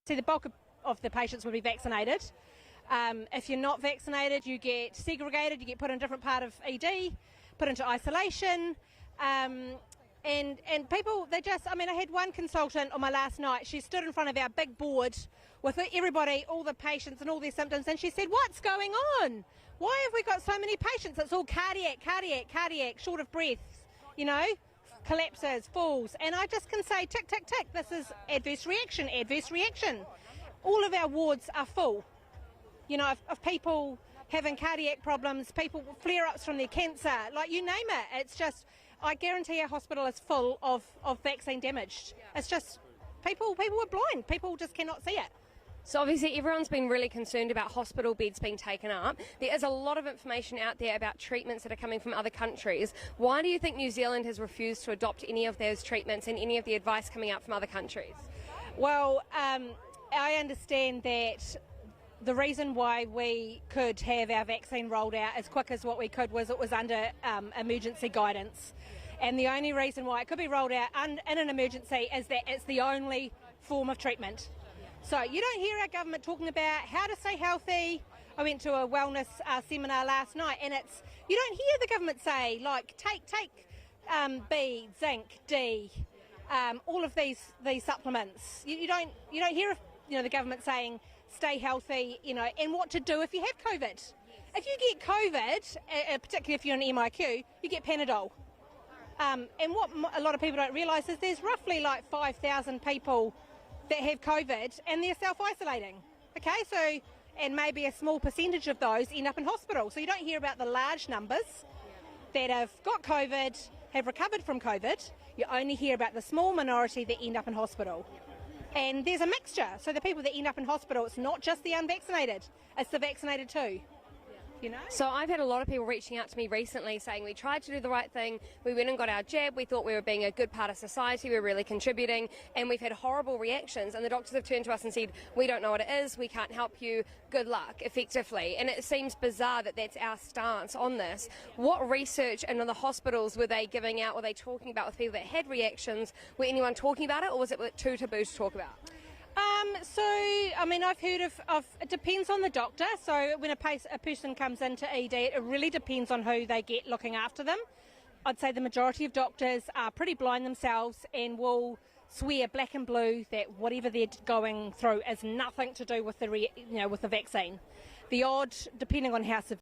See, the bulk of the patients would be vaccinated. If you're not vaccinated, you get segregated, you get put in a different part of ED, put into isolation. And people, they just, I had one consultant on my last night. She stood in front of our big board with everybody, all the patients and all their symptoms, and she said, "What's going on? Why have we got so many patients? It's all cardiac, short of breath, collapses, falls." And I just can say, tick, tick, tick, this is adverse reaction. All of our wards are full, of people having cardiac problems, people flare-ups from their cancer, like you name it. It's just, I guarantee our hospital is full of vaccine damaged. It's just, people are blind, people just cannot see it. So obviously everyone's been really concerned about hospital beds being taken up. There is a lot of information out there about treatments that are coming from other countries. Why do you think New Zealand has refused to adopt any of those treatments and any of the advice coming out from other countries? Well, I understand that the reason why we could have our vaccine rolled out as quick as what we could was it was under emergency guidance. And the only reason why it could be rolled out in an emergency is that it's the only form of treatment. So you don't hear our government talking about how to stay healthy. I went to a wellness seminar last night, and you don't hear the government say, like, take B, zinc, D, all of these supplements. You don't hear the government saying stay healthy, and what to do if you have COVID. If you get COVID, particularly if you're an MIQ, you get Panadol. And what a lot of people don't realise is there's roughly like 5,000 people that have COVID and they're self-isolating. Okay, and maybe a small percentage of those end up in hospital. So you don't hear about the large numbers that have got COVID, have recovered from COVID. You only hear about the small minority that end up in hospital. And there's a mixture. So the people that end up in hospital, it's not just the unvaccinated, it's the vaccinated too. So I've had a lot of people reaching out to me recently saying we tried to do the right thing, we went and got our jab, we thought we were being a good part of society, we were really contributing, and we've had horrible reactions, and the doctors have turned to us and said, we don't know what it is, we can't help you, good luck, effectively. And it seems bizarre that that's our stance on this. What research in the hospitals were they giving out, were they talking about with people that had reactions? Were anyone talking about it, or was it too taboo to talk about? I've heard of it depends on the doctor. So when a person comes into ED, it really depends on who they get looking after them. I'd say the majority of doctors are pretty blind themselves and will swear black and blue that whatever they're going through is nothing to do with with the vaccine. The odd, depending on how severe